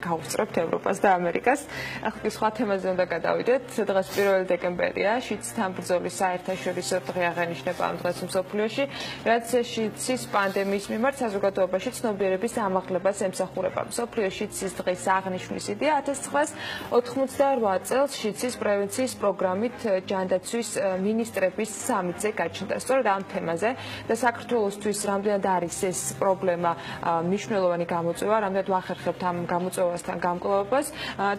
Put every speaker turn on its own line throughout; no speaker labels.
გავუსწრებთ ევროპას და ამერიკას. ახლა სხვა თემაზე უნდა გადავიდეთ. დღეს 1 დეკემბერია, შიდსთან ბრძოლის საერთაშორისო დღე აღენიშნება ამ დღეს მსოფლიოში, რაც შიდსის პანდემიის მიმართ საზოგადოებაში ცნობიერების ამაღლებას ემსახურება. მსოფლიო შიდსის დღის აღნიშვნის იდეა 1988 წელს შიდსის პრევენციის პროგრამით ჯანდაცვის მინისტრების სამიტზე გაჩნდა. სწორედ ამ თემაზე და საქართველოსთვის რამდენად არის ეს პრობლემა მნიშვნელოვანი გამოწვევა, რამდენად ვახერხებთ ამ გამოწვევასთან გამკლავებას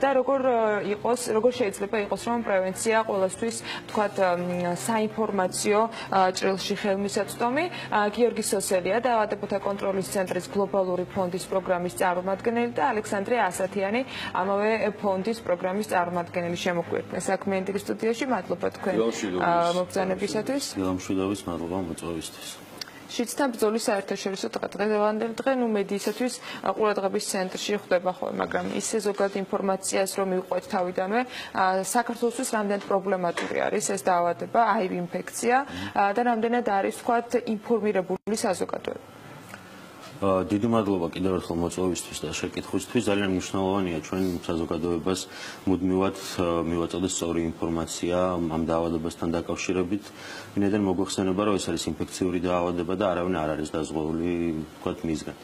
და როგორ შეიძლება იყოს რომ პრევენცია ყოველთვის თქვათ საინფორმაციო ჭრილში ხელმისაწვდომი. გიორგი სოსელია დაავადებათა კონტროლის ცენტრის გლობალური ფონდის პროგრამის წარმომადგენელი და ალექსანდრე ასათიანი ამავე ფონდის პროგრამის წარმომადგენელი შემოგვიერთდნენ საქმიანობის სტუდიაში. მადლობა თქვენ მოგზაურობისათვის.
მშვიდობის, მადლობა მოწვევისთვის.
შიდსთან ბრძოლის საერთაშორისო დღევანდელი დღე მედიისათვის ყურადღების ცენტრში ხვდება ხოლმე, მაგრამ ისე ზოგადად ინფორმაციას რომ მივყვეთ თავიდანვე, საქართველოსთვის რამდენად პრობლემატური არის ეს დაავადება, HIV ინფექცია და რამდენად არის თქვათ ინფორმირებული საზოგადოება.
დიდი მადლობა კიდევ ერთხელ მოწვევისთვის და შეკითხვისთვის. ძალიან მნიშვნელოვანია ჩვენ საზოგადოებას მუდმივად მივაწოდოს სწორი ინფორმაცია ამ დაავადებასთან დაკავშირებით. ვინაიდან მოგვეხსენება, რომ ეს არის ინფექციური დაავადება და არავინ არ არის დაზღვეული თქვათ მისგან.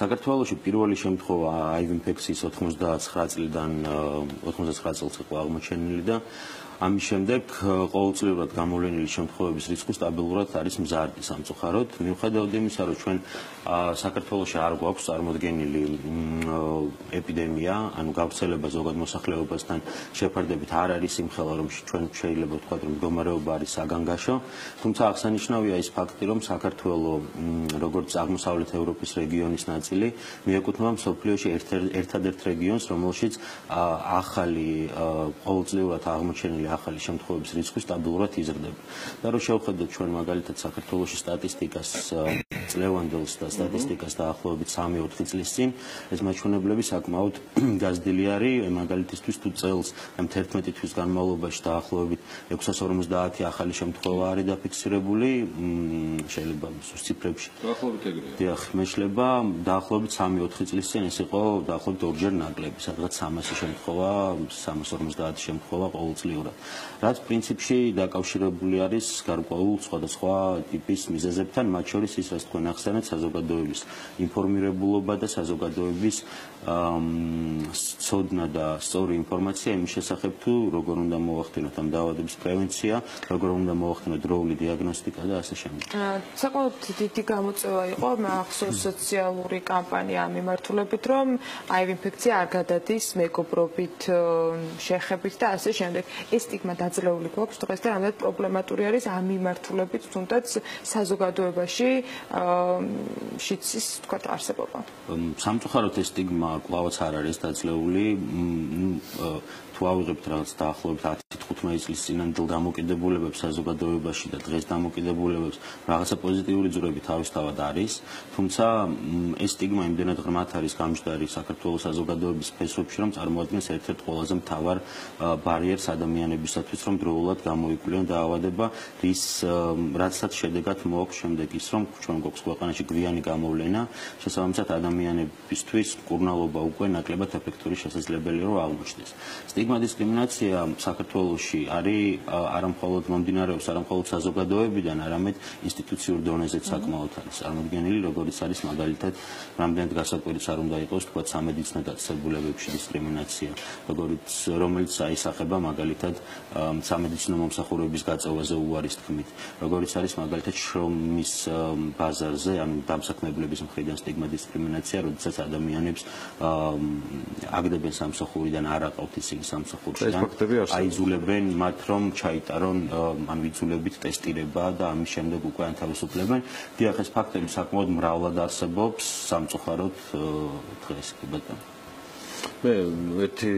საქართველოში პირველი შემთხვევა HIV ინფექციის 99 წლიდან 99 წელს იყო აღმოჩენილი და ამის შემდეგ ყოველწლიურად გამოვლენილი შემთხვევების რიცხვი სტაბილურად არის მზარდი სამწუხაროდ. მიუხედავად იმისა, რომ ჩვენ საქართველოში არ გვაქვს წარმოდგენილი ეპიდემია, ანუ გავრცელება ზოგად მოსახლეობასთან შეფარდებით არ არის იმხელა, რომ ჩვენ შეიძლება ვთქვათ, რომ მდგომარეობა არის საგანგაშო, თუმცა აღსანიშნავია ის ფაქტი, რომ საქართველო როგორც აღმოსავლეთ ევროპის რეგიონის ნაწილი მიეკუთვნება მსოფლიოში ერთადერთ რეგიონს, რომელშიც ახალი ყოველწლიურად აღმოჩენილი ახალი შემთხვევების რიცხვი სტაბილურად იზრდება. და რომ შევხედოთ ჩვენ მაგალითად საქართველოში სტატისტიკას წლევანდელს და სტატისტიკას დაახლოებით 3-4 წლის წინ, ეს მაჩვენებლები საკმაოდ გაზრდილი არის. მაგალითისთვის თუ წელს 11 თვის განმავლობაში დაახლოებით 650 ახალი შემთხვევა არის დაფიქსირებული, შეიძლება სულ ციფრებში.
დაახლოებით ეგრეა.
დიახ, მეშლება დაახლოებით 3-4 წლის წინ ეს იყო დაახლოებით ორჯერ ნაკლები, სადღაც 300 შემთხვევა, 350 შემთხვევა ყოველწლიურად. რაც პრინციპში დაკავშირებული არის გარკვეულ სხვადასხვა ტიპის მიზეზებთან, მათ შორის ის, რაც თქვენ ახსენეთ, საზოგადოების ინფორმირებულობა და საზოგადოების ცოდნა და სწორი ინფორმაცია იმის შესახებ, თუ როგორ უნდა მოვახდინოთ ამ დაავადების პრევენცია, როგორ უნდა მოვახდინოთ დროული დიაგნოსტიკა და ასე შემდეგ.
საკმაოდ დიდი გამოწვევა იყო ახსოვს სოციალური კამპანია ამ მიმართულებით, რომ HIV ინფექცია არ გადადის მეგობრობით, შეხებით და ასე შემდეგ. ეს სტიგმა დაძლეული გვაქვს დღეს და რამდენად პრობლემატური არის ამ მიმართულებით თუნდაც საზოგადოებაში შიდსის თქვათ არსებობა.
სამწუხაროდ ეს სტიგმა კვლავაც არ არის დაძლეული. თუ ავიღებთ რაღაც დაახლოებით 10-15 წლის წინანდელ დამოკიდებულებებს საზოგადოებაში და დღეს დამოკიდებულებებს, რაღაცა პოზიტიური ძვრები თავისთავად არის, თუმცა ეს სტიგმა იმდენად ღრმად არის გამჯდარი საქართველოს საზოგადოების ფესვებში, რომ წარმოადგენს ერთ-ერთ ყველაზე მთავარ ბარიერს ადამიანებისათვის, რომ დროულად გამოიკვლიონ დაავადება, რაცაც შედეგად მოაქვს შემდეგ ის, რომ ჩვენ გვაქვს ქვეყანაში გვიანი გამოვლენა, შესაბამისად ადამიანებისთვის მკურნალობა უკვე ნაკლებად ეფექტური შესაძლებელი რომ აღმოჩნდეს. სტიგმა დისკრიმინაცია საქართველოში არის არამხოლოდ მომდინარეობს არამხოლოდ საზოგადოებიდან, არამედ ინსტიტუციურ დონეზეც საკმაოდ არის წარმოდგენილი, როგორც არის მაგალითად რამდენად გასაკვირიც არ უნდა იყოს თქვა სამედიცინო დაწესებულებებში დისკრიმინაცია, რომელიც აისახება მაგალითად სამედიცინო მომსახურების გაწევაზე უარის თქმით, როგორც არის მაგალითად შრომის ბაზარზე, ამ დამსაქმებლების მხრიდან სტიგმა დისკრიმინაცია, როდესაც ადამიანებს აგდებენ სამსახურიდან არ აყავთ ისინი სამსახურიდან, აიძულებენ მათ რომ ჩაიტარონ ან ვიძულებით ტესტირება და ამის შემდეგ უკვე ანთავისუფლებენ. დიახ, ეს ფაქტები საკმაოდ მრავლად არსებობს სამწუხაროდ დღეს კი ბატონო.
მე ერთი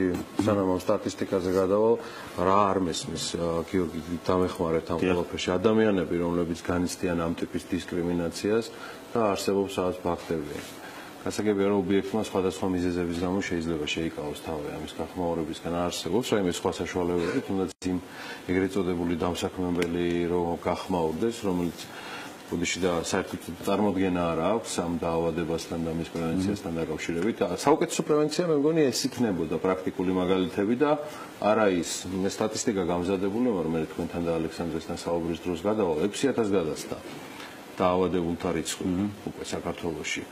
სანამ ამ სტატისტიკაზე გადავალ, რა არ მესმის გიორგი დამეხმარეთ ამ ყველაფერში ადამიანები, რომლებიც განიცდიან ამ ტიპის დისკრიმინაციას და არსებობს რაღაც ფაქტები. გასაგებია რომ ობიექტმა სხვადასხვა მიზეზების გამო შეიძლება შეიკავოს თავი ამის გახმაურებისგან არსებობს რაიმე სხვა საშუალებები, თუნდაც იმ ეგრეთ წოდებული დამსაქმებელი რომ გახმაურდეს, რომელიც ბოდიში და საერთოდ წარმოდგენა არ აქვს ამ დაავადებასთან და მის პრევენციასთან დაკავშირებით. საუკეთესო პრევენცია მე მგონი ეს იქნებოდა პრაქტიკული მაგალითები და არა ის მე სტატისტიკა გამზადებული ვარ მე თქვენთან და ალექსანდრესთან საუბრის დროს გადავალ 6000 გადასცა დაავადებულთა რიცხვი უკვე საქართველოში.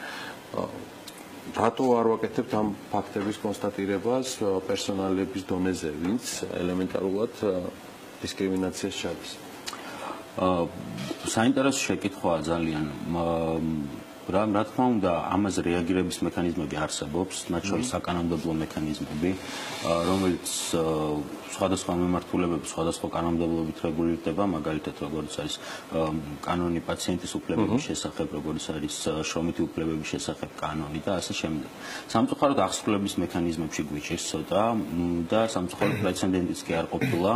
რატო არ ვაკეთებთ ამ ფაქტების კონსტატირებას პერსონალების დონეზე, ვინც ელემენტარულად დისკრიმინაციას ჩადის?
საინტერესო შეკითხვაა ძალიან. რა თქმა უნდა, ამაზე რეაგირების მექანიზმები არსებობს, მათ შორის საკანონმდებლო მექანიზმები, რომელიც სხვადასხვა მიმართულებებით, სხვადასხვა კანონმდებლობით რეგულირდება, მაგალითად, როგორც არის კანონი პაციენტის უფლებების შესახებ, როგორც არის შრომითი უფლებების შესახებ კანონი და ასე შემდეგ. სამწუხაროდ აღსრულების მექანიზმებში გვიჭირს ცოტა და სამწუხაროდ პრეცედენტიც კი არ ყოფილა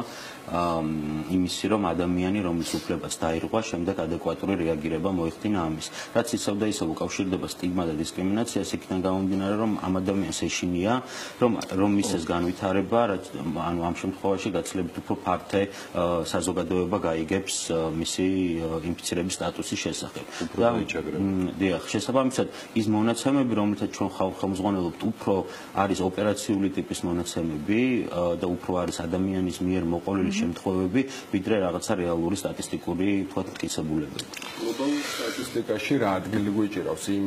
იმისი, რომ ადამიანი, რომლის უფლებაც დაირღვა, შემდეგ ადეკვატური რეაგირება მოიხდინა ამის. რაც ისევ და ისევ უკავშირდება სტიგმა და დისკრიმინაციას, იქიდან გამომდინარე, რომ ამ ადამიანს ეშინია, რომ მისცეს განვითარება, ანუ ამ შემთხვევაში გაცილებით უფრო ფართე საზოგადოება გაიგებს მისი ინფიცირების სტატუსის შესახებ. დიახ, შესაბამისად, ის მონაცემები, რომელთაც ჩვენ ხელმძღვანელობთ, უფრო არის ოპერაციული ტიპის მონაცემები და უფრო არის ადამიანის მიერ მოყოლილი შემთხვევები, ვიდრე რაღაცა რეალური სტატისტიკური მტკიცებულებები.
გლობალურ სტატისტიკაში რა ადგილი გვიჭირავს იმ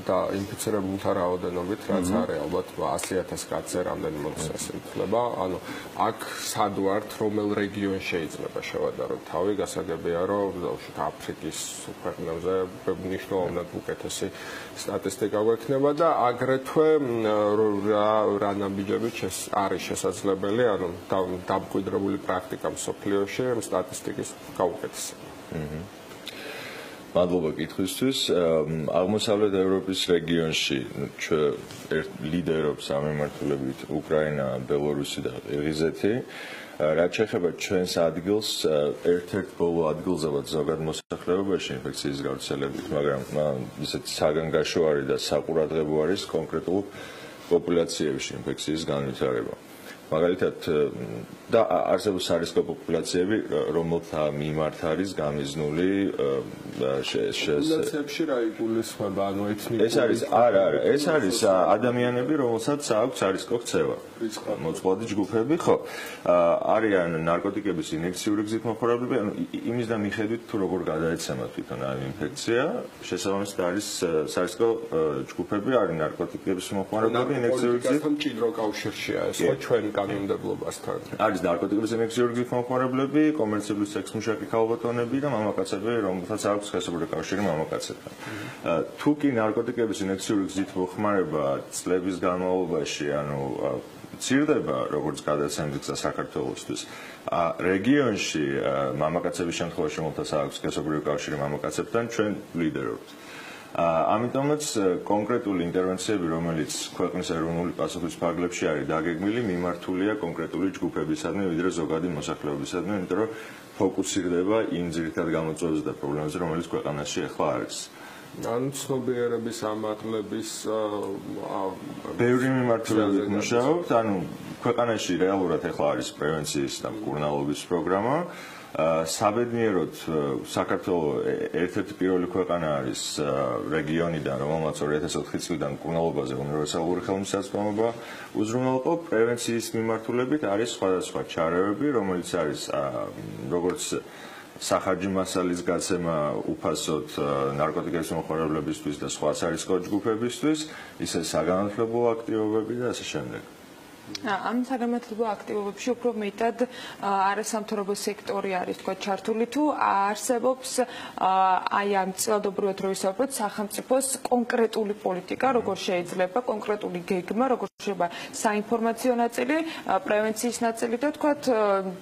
და ინფიცირებულთა რაოდენობით, რაც არის ალბათ 100,000 კაცზე რამდენი მოხსნას ითვლება. ანუ აქ სად ვართ, რომელ რეგიონში შეიძლება შევადაროთ თავი, გასაგებია, რომ ბრძოლში აფრიკის ქვეყნებზე მნიშვნელოვნად უკეთესი სტატისტიკა გვექნება და აგრეთვე რა ნაბიჯებით არის შესაძლებელი, ანუ დამკვიდრებული პრაქტიკა მსოფლიოში სტატისტიკის გაუკეთესება.
მადლობა კითხვისთვის. აღმოსავლეთ ევროპის რეგიონში ლიდერობს ამ მიმართულებით უკრაინა, ბელორუსი და ყირგიზეთი. რაც შეეხება ჩვენს ადგილს, ერთ-ერთ ბოლო ადგილზეවත් ზოგად მოსახლეობაში ინფექციის გავრცელებით, მაგრამ ისეთ საგანგაშოარი და საყურადღებო არის კონკრეტულ პოპულაციებში ინფექციის განვითარება. მაგალითად და არსებობს სარისკო პოპულაციები, რომელთა მიმართ არის გამიზნული
პოპულაციებში რა იგულისხმება, ანუ ეთნიკური
ეს არის ადამიანები, რომელსაც აქვს სარისკო ქცევა. მოწყვლადი ჯგუფები, ხო. არიან ნარკოტიკების ინიექციური გზით მოხმარებლები, ანუ იმის და მიხედვით თუ როგორ გადაეცემა თვითონ ამ ინფექცია, შესაბამისად არის სარისკო ჯგუფები, არის ნარკოტიკების მოხმარებლები ინიექციური გზით.
მჭიდრო კავშირშია ეს ხო ჩვენ კანონმდებლობასთან.
არის ნარკოტიკების ინიექციური გზით მოხმარებლები, კომერციული სექსმუშაკი ქალბატონები და მამაკაცები, რომელთაც აქვს სქესობრივი კავშირი მამაკაცებთან. თუ კი ნარკოტიკების ინიექციური გზით მოხმარება წლების განმავლობაში, ანუ მცირდება, როგორც გადაცემით საქართველოსთვის. რეგიონში მამაკაცების შემთხვევაში, რომელთაც აქვს სქესობრივი კავშირი მამაკაცებთან, ჩვენ ლიდერობთ. ამიტომაც კონკრეტული ინტერვენციები, რომელიც ქვეყნის ეროვნული პასუხის ფარგლებში არის დაგეგმილი, მიმართულია კონკრეტული ჯგუფებისადმი, ვიდრე ზოგადი მოსახლეობისადმი, იმიტომ რომ ფოკუსირდება იმ ძირითად გამოწვევებზე და პრობლემებზე, რომელიც ქვეყანაში ახლა არის.
ან ცნობიერების ამაღლების
ბევრი მიმართულებით მუშაობთ, ანუ ქვეყანაში რეალურად ახლა არის პრევენციის და მკურნალობის პროგრამა. საბედნიეროდ საქართველოს ერთ-ერთი პირველი ქვეყანა არის რეგიონიდან, რომელმაც 2004 წლიდან მკურნალობაზე უნივერსალური ხელმისაწვდომობა უზრუნველყო. პრევენციის მიმართულებით არის სხვადასხვა ჩარევები, რომელიც არის როგორც სახარჯი მასალის გაცემა უფასოდ ნარკოტიკების მოხმარებლებისთვის და სხვა სარისკო ჯგუფებისთვის, ისე საგანმანათლებლო აქტივობები და ასე შემდეგ.
ამ საგანმანათლებლო აქტივობებში უფრო მეტად არასამთავრობო სექტორი არის თქვა ჩართული თუ არსებობს აი ამ წელდობრივად რო ვისაუბროთ სახელმწიფოს კონკრეტული პოლიტიკა, როგორ შეიძლება კონკრეტული გეგმა, როგორ შეიძლება საინფორმაციო ნაწილი, პრევენციის ნაწილი და თქვა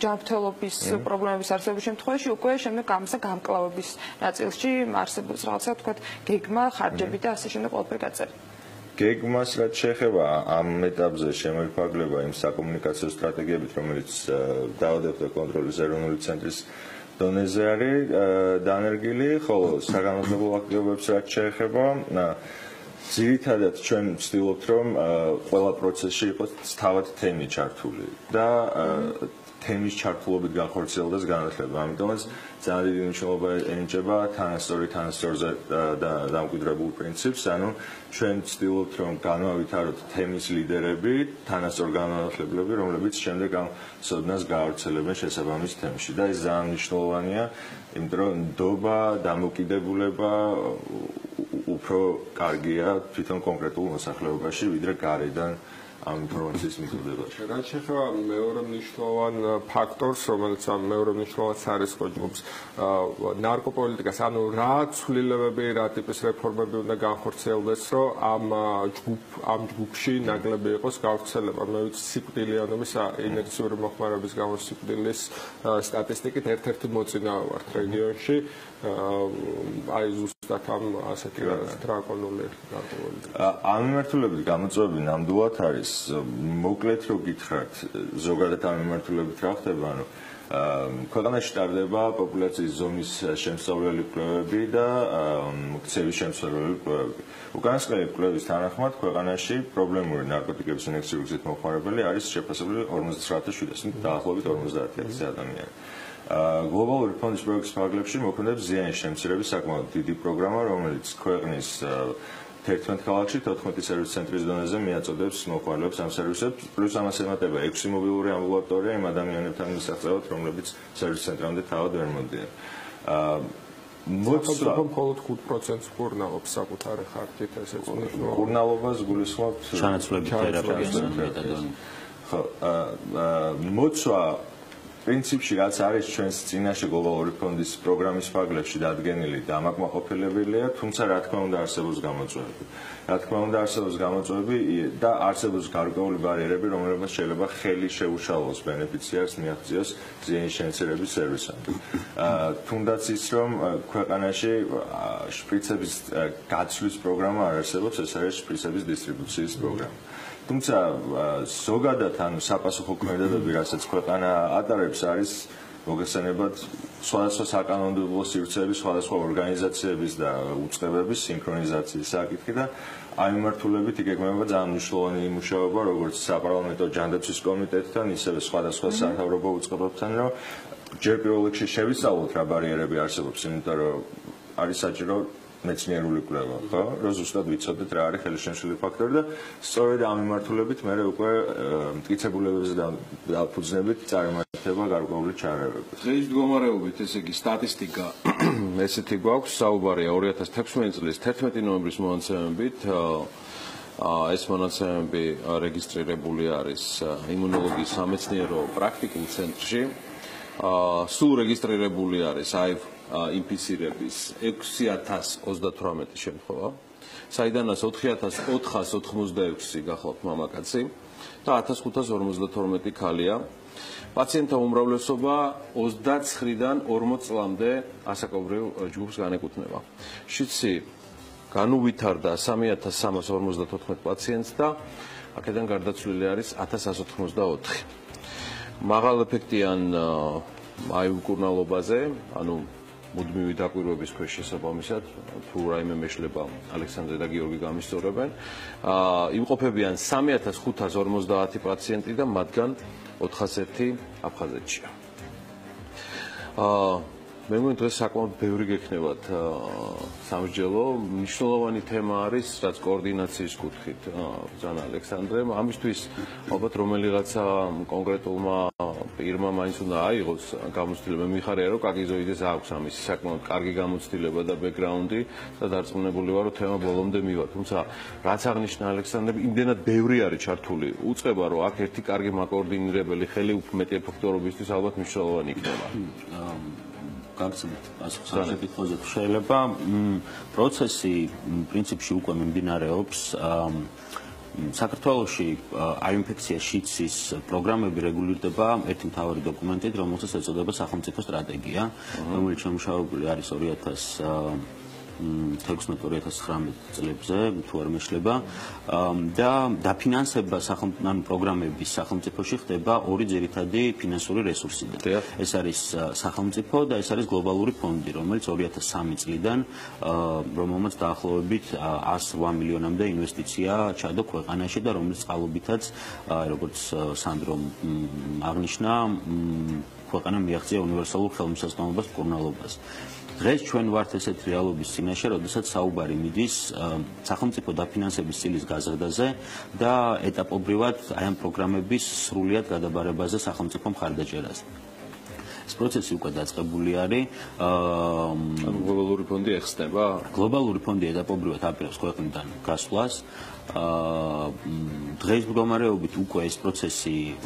ჯანმრთელობის პრობლემების არსებობის შემთხვევაში უკვე შემდეგ ამასა გამკლავების ნაწილში არსებობს რაღაცა თქვა გეგმა, ხარჯები და ასე შემდეგ ყველაფერი გაწერილი.
გეგმას რაც შეეხება ამ ეტაპზე შემოიფარგლება იმ საკომუნიკაციო სტრატეგიებით, რომელიც დაავადებათა კონტროლის ეროვნული ცენტრის დონეზე არის დანერგილი, ხოლო საგანმანათლებლო აქტივობებს რაც შეეხება, ძირითადად ჩვენ ვცდილობთ, რომ ყველა პროცესში იყოს თავად თემი ჩართული და თემის ჩართულობით განხორციელდეს განათლება. ამიტომაც ძალიან დიდი მნიშვნელობა ენიჭება თანასწორზე დამკვიდრებულ პრინციპს, ანუ ჩვენ ვცდილობთ რომ განავითაროთ თემის ლიდერები, თანასწორ განმანათლებლები, რომლებიც შემდეგ ამ სოდნას გაავრცელებენ შესაბამის თემში და ეს ძალიან მნიშვნელოვანია, იმიტომ რომ ნდობა, დამოკიდებულება უფრო კარგია თვითონ კონკრეტულ მოსახლეობაში, ვიდრე გარედან ამ ინფორმაციის მიღებაში.
რაც შეეხება მეორე მნიშვნელოვან ფაქტორს, რომელიც ამ მეორე მნიშვნელოვან სარისკო ჯგუფს ნარკოპოლიტიკას, ანუ რა ცვლილებები, რა ტიპის რეფორმები უნდა განხორციელდეს, რომ ამ ჯგუფში ნაკლები იყოს გავრცელება. მე ვიცი სიკვდილიანობის ინერციული მოხმარების გამო სიკვდილის სტატისტიკით ერთ-ერთი მოწინავე ვართ რეგიონში. აი ზუსტად ამ ასეთი დრაკონული ნარკოპოლიტიკა.
ამ მიმართულებით გამოწვევები ნამდვილად არის. მოკლედ რო გითხრათ, ზოგადად ამ მიმართულებით რა ხდება, ანუ ქვეყანაში ტარდება პოპულაციის ზომის შემსწავლელი კვლევები და ქცევის შემსწავლელი კვლევები. უკანასკნელი კვლევის თანახმად ქვეყანაში პრობლემური ნარკოტიკების ინექციური გზით მოხმარებელი არის შეფასებული 59,700, დაახლოებით 50,000 ადამიანი. გლობალური ფონდის პროექტის ფარგლებში მოქმედებს ზიანის შემცირების საკმაოდ დიდი პროგრამა, რომელიც ქვეყნის 11 ქალაქში 14 სერვის ცენტრის დონეზე მიაწოდებს მოხმარებლებს ამ სერვისებს, პლუს ამას ემატება 6 მობილური ამბულატორია იმ ადამიანებთან მისაღწევად, რომლებიც სერვის ცენტრამდე თავად ვერ მოდიან.
მოცვა მხოლოდ 5%-ს კურნალობს საკუთარი ხარჯით, ესეც მნიშვნელოვანია.
კურნალობას გულისხმობთ
ჩანაცვლებით თერაპიას.
ხო, მოცვა პრინციპში რაც არის ჩვენს წინაშე გლობალური ფონდის პროგრამის ფარგლებში დადგენილი და ამაკმაყოფილებელია, თუმცა რა თქმა უნდა არსებობს გამოწვევები. რა თქმა უნდა არსებობს გამოწვევები და არსებობს გარკვეული ბარიერები, რომლებსაც შეიძლება ხელი შეუშალოს ბენეფიციარს მიაღწიოს ზიანის შემცირების სერვისამდე. თუნდაც ის რომ ქვეყანაში შპრიცების გაცვლის პროგრამა არ არსებობს, ეს არის შპრიცების დისტრიბუციის პროგრამა. თუმცა ზოგადად ანუ საპასუხო ქმედებები, რასაც ქვეყანა ატარებს, არის მოგესალმებად სხვადასხვა საკანონმდებლო სივრცეების, სხვადასხვა ორგანიზაციების და უწყებების სინქრონიზაციის საკითხი და ამ მიმართულებით იგეგმება ძალიან მნიშვნელოვანი მუშაობა, როგორც საპარლამენტო ჯანდაცვის კომიტეტთან, ისევე სხვადასხვა სამთავრობო უწყებებთან, რომ ჯერ პირველ რიგში შევისწავლოთ რა ბარიერები არსებობს, იმიტომ რომ არის საჭირო მეცნიერული კვლევა, ხო? რომ ზუსტად ვიცოდეთ რა არის ხელშემშლელი ფაქტორი და სწორედ ამ მიმართულებით მე უკვე მტკიცებულებებზე დაფუძნებით წარმართება გარკვეული ჩარევები.
დღეს მდგომარეობით, ესე იგი, სტატისტიკა ესეთი გვაქვს, საუბარია 2016 წლის 11 ნოემბრის მონაცემებით. ეს მონაცემები რეგისტრირებული არის იმუნოლოგიის სამეცნიერო პრაქტიკულ ცენტრში. სულ რეგისტრირებული არის ინფიცირების 6038 შემთხვევა, საიდანაც 4486 გახლავთ მამაკაცი და 1552 ქალია. პაციენტთა უმრავლესობა 29-დან 40 წლამდე ასაკობრივ ჯგუფს განეკუთვნება. შიცი განუვითარდა 3354 პაციენტს და აქედან გარდაცვლილი არის 1184. მაღალ ეფექტიან აიუკურნალობაზე, ანუ მუდმივი დაკვირვების ქვეშ შესაბამისად, თუ რაიმე მეშლება ალექსანდრე და გიორგი გამისწორებენ, იმყოფებიან 3550 პაციენტი და მათგან 401 აფხაზეთშია. მე მგონი დღეს საკმაოდ ბევრი გექნებათ სამსჯელო. მნიშვნელოვანი თემა არის, რაც კოორდინაციის კუთხით ბრძანა ალექსანდრემ. ამისთვის ალბათ რომელიღაცა კონკრეტულმა პირმა მაინც უნდა აიღოს გამოცდილება. მიხარია, რომ კაკიზოიდეს აქვს ამის საკმაოდ კარგი გამოცდილება და ბექგრაუნდი და დარწმუნებული ვარ, რომ თემა ბოლომდე მივა. თუმცა რაც აღნიშნა ალექსანდრემ, იმდენად ბევრი არის ჩართული. უწყება, რომ აქ ერთი კარგი მაკოორდინირებელი ხელი უფრო მეტი ეფექტურობისთვის ალბათ მნიშვნელოვანი იქნება.
გაგცემთ პასუხს ამ საკითხზე თუ შეიძლება. პროცესი პრინციპში უკვე მიმდინარეობს. საქართველოში აინფექცია შიცის პროგრამები რეგულირდება ერთი მთავარი დოკუმენტით, რომელსაც ეწოდება სახელმწიფო სტრატეგია, რომელიც შემუშავებული არის 2016-2019 წლებზე თუ არ მეშლება და დაფინანსება პროგრამების სახელმწიფოში ხდება ორი ძირითადი ფინანსური რესურსიდან. ეს არის სახელმწიფო და ეს არის გლობალური ფონდი, რომელიც 2003 წლიდან რომელმაც დაახლოებით 108 მილიონამდე ინვესტიცია ჩადო ქვეყანაში და რომელიც წყალობითაც როგორც სანდრომ აღნიშნა ქვეყანა მიაღწია უნივერსალურ ხელმისაწვდომობას მკურნალობას. დღეს ჩვენ ვართ ესეთ რეალობის წინაშე, როდესაც საუბარი მიდის სახელმწიფო დაფინანსების წილის გაზრდაზე და ეტაპობრივად აი ამ პროგრამების სრულიად გადაბარებაზე სახელმწიფო მხარდაჭერაზე. ეს პროცესი უკვე დაწყებული არის.
გლობალური ფონდი ეხსნება?
გლობალური ფონდი ეტაპობრივად აპირებს ქვეყნიდან გასვლას. დღეს მდგომარეობით უკვე ეს პროცესი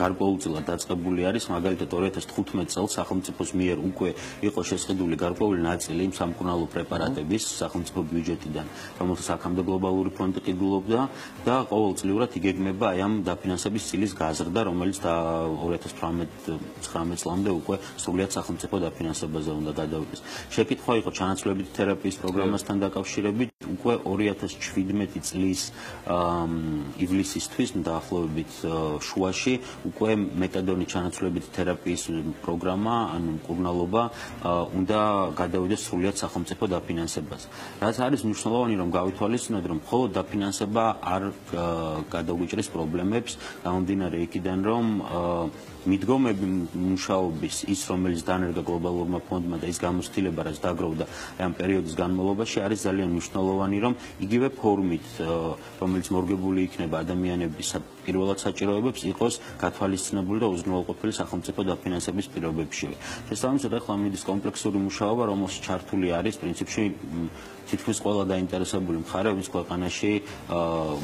გარკვეულწილად დაწყებული არის, მაგალითად 2015 წელს სახელმწიფოს მიერ უკვე იყო შესყიდული გარკვეული ნაწილი სამკურნალო პრეპარატების სახელმწიფო ბიუჯეტიდან, რომელსაც აქამდე გლობალური ფონდი ყიდულობდა და ყოველწლიურად იგეგმება აი ამ დაფინანსების წილის გაზრდა, რომელიც 2018-19 წლამდე უკვე სრულიად სახელმწიფო დაფინანსებაზე უნდა გადავიდეს. შეკითხვა იყო ჩანაცვლებითი თერაპიის პროგრამასთან დაკავშირებით, უკვე 2017 წლის ივლისისთვის დაახლოებით შუაში უკვე მეტადონის ჩანაცვლებითი თერაპიის პროგრამა, ანუ მკურნალობა უნდა გადავიდეს სრულიად სახელმწიფო დაფინანსებაზე. რაც არის მნიშვნელოვანი, რომ გავითვალისწინოთ, რომ მხოლოდ დაფინანსება არ გადაგვიჭრის პრობლემებს, გამომდინარე იქიდან, რომ მიდგომები მუშაობის ის, რომელიც დანერგა გლობალურმა ფონდმა და ის გამოცდილება, რაც დაგროვდა ამ პერიოდის განმავლობაში, არის ძალიან მნიშვნელოვანი, რომ იგივე ფორმით, რომელიც მორგებული იქნება ადამიანების პირველად საჭიროებებს, იყოს გათვალისწინებული და უზრუნველყოფილი სახელმწიფო დაფინანსების პირობებში. შესაბამისად, ახლა მიდის კომპლექსური მუშაობა, რომელშიც ჩართული არის პრინციპში თითქმის ყველა დაინტერესებული მხარე, ვინც ქვეყანაში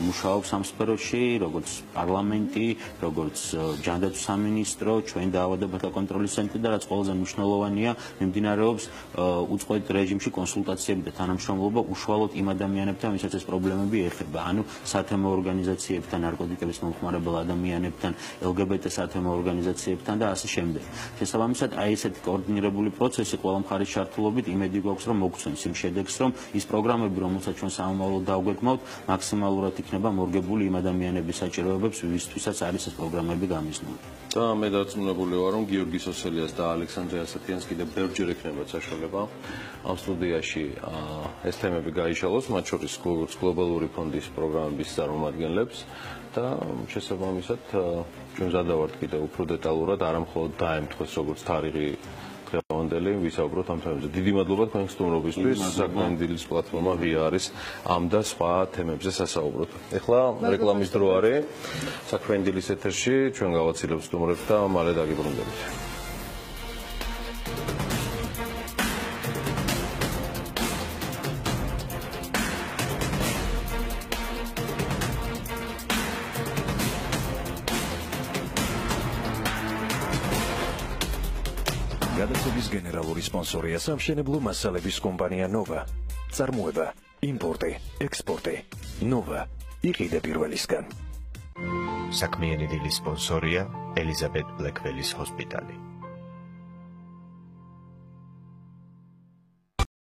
მუშაობს ამ სფეროში, როგორც პარლამენტი, როგორც ჯანდაცვის სამინისტრო, ჩვენ დაავადებათა კონტროლის ცენტრი და რაც ყველაზე მნიშვნელოვანია, მიმდინარეობს უწყვეტ რეჟიმში კონსულტაციები და თანამშრომლობა უშუალოდ იმ ადამიანებთან, ვისაც ეს პრობლემები ეხება, ანუ სათემო ორგანიზაციებთან, ნარკოტიკების მომხმარებელ ადამიანებთან, LGBT სათემო ორგანიზაციებთან და ასე შემდეგ. შესაბამისად, აი ესეთი კოორდინირებული პროცესი ყველა მხარის ჩართულობით იმედი გვაქვს, რომ მოგცემს იმ შედეგს, რომ ის პროგრამები, რომელსაც ჩვენ სამომავლოდ დავგვეგმავთ, მაქსიმალურად იქნება მორგებული იმ ადამიანების საჭიროებებს, ვისთვისაც არის ეს პროგრამები გამიზნული.
და მე დარწმუნებული ვარ, რომ გიორგი სოსელიას და ალექსანდრე ასათიანს კიდევ ბევრჯერ ექნებათ საშუალება ამ სტუდიაში ეს თემები გაიშალოს, მათ შორის გლობალური ფონდის პროგრამების წარმომადგენლებს და შესაბამისად ჩვენ მზადავართ კიდევ უფრო დეტალურად, არა მხოლოდ დაემთხოს როგორც თარიღი დღევანდელი ვისაუბროთ ამ თემებზე. დიდი მადლობა თქვენ სტუმრობისთვის. საქმიანი დილის პლატფორმა ღია არის ამ და სხვა თემებზე სასაუბროთ. ეხლა რეკლამის დრო არის. საქმიანი დილის ეთერში ჩვენ გავაცილებ სტუმრებს და მალე დაგიბრუნდებით.
გადაცემის გენერალური სპონსორია სამშენებლო მასალების კომპანია ნოვა. წარმოება, იმპორტი, ექსპორტი. ნოვა. იყიდე პირველისგან.
საქმიანი დილის სპონსორია ელიზაბეთ ბლექველის ჰოსპიტალი.